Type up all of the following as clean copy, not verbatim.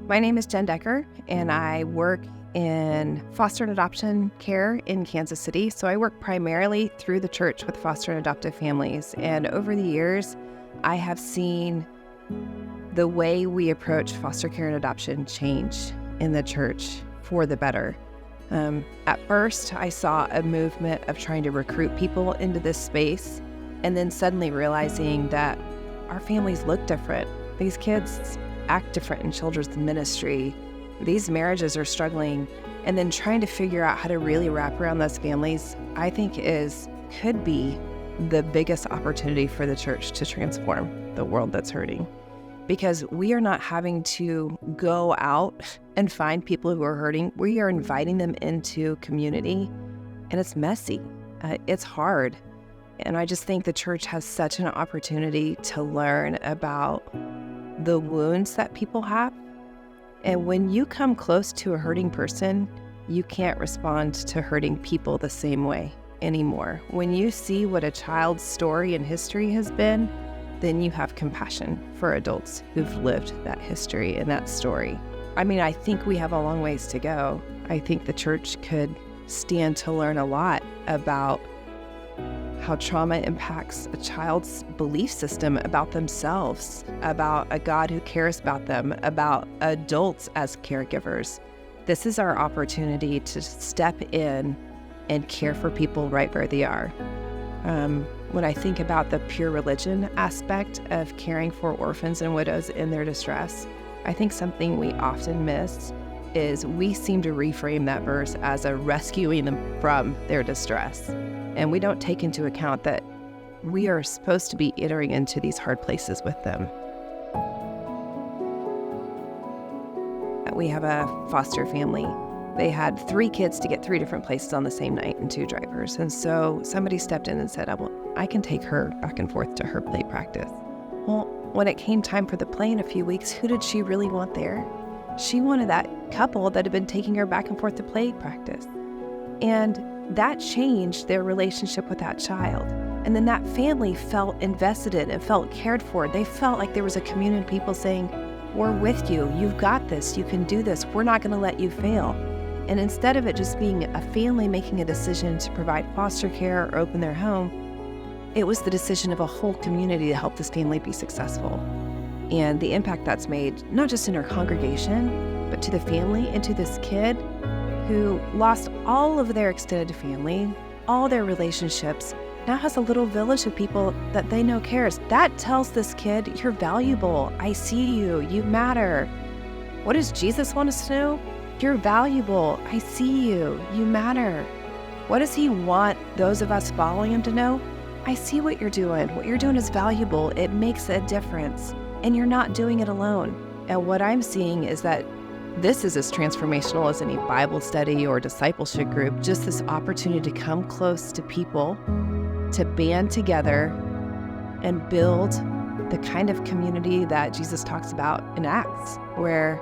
My name is Jen Decker, and I work in foster and adoption care in Kansas City. So I work primarily through the church with foster and adoptive families. And over the years, I have seen the way we approach foster care and adoption change in the church for the better. At first, I saw a movement of trying to recruit people into this space, and then suddenly realizing that our families look different. These kids act different in children's ministry. These marriages are struggling, and then trying to figure out how to really wrap around those families, I think could be the biggest opportunity for the church to transform the world that's hurting. Because we are not having to go out and find people who are hurting. We are inviting them into community, and it's messy. It's hard. And I just think the church has such an opportunity to learn about the wounds that people have. And when you come close to a hurting person, you can't respond to hurting people the same way anymore. When you see what a child's story and history has been, then you have compassion for adults who've lived that history and that story. I mean, I think we have a long ways to go. I think the church could stand to learn a lot about how trauma impacts a child's belief system about themselves, about a God who cares about them, about adults as caregivers. This is our opportunity to step in and care for people right where they are. When I think about the pure religion aspect of caring for orphans and widows in their distress, I think something we often miss is we seem to reframe that verse as a rescuing them from their distress. And we don't take into account that we are supposed to be entering into these hard places with them. We have a foster family. They had 3 kids to get 3 different places on the same night and 2 drivers. And so somebody stepped in and said, I can take her back and forth to her play practice. Well, when it came time for the play in a few weeks, who did she really want there? She wanted that couple that had been taking her back and forth to play practice. And that changed their relationship with that child. And then that family felt invested in and felt cared for. They felt like there was a community of people saying, we're with you. You've got this. You can do this. We're not going to let you fail. And instead of it just being a family making a decision to provide foster care or open their home, it was the decision of a whole community to help this family be successful. And the impact that's made, not just in our congregation, but to the family and to this kid who lost all of their extended family, all their relationships, now has a little village of people that they know cares. That tells this kid, you're valuable. I see you. You matter. What does Jesus want us to know? You're valuable. I see you. You matter. What does he want those of us following him to know? I see what you're doing. What you're doing is valuable. It makes a difference. And you're not doing it alone. And what I'm seeing is that this is as transformational as any Bible study or discipleship group, just this opportunity to come close to people, to band together and build the kind of community that Jesus talks about in Acts, where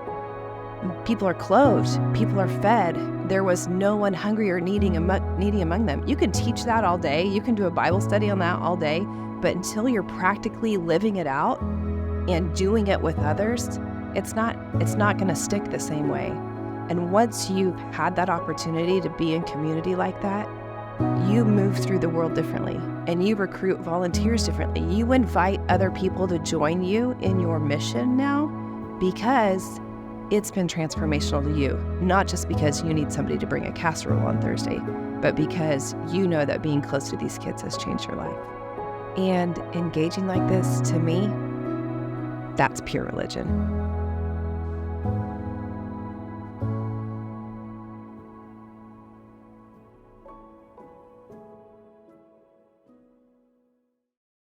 people are clothed, people are fed. There was no one hungry or needy among them. You can teach that all day. You can do a Bible study on that all day. But until you're practically living it out and doing it with others, it's not going to stick the same way. And once you've had that opportunity to be in community like that, you move through the world differently, and you recruit volunteers differently. You invite other people to join you in your mission now because it's been transformational to you, not just because you need somebody to bring a casserole on Thursday, but because you know that being close to these kids has changed your life. And engaging like this, to me, that's pure religion.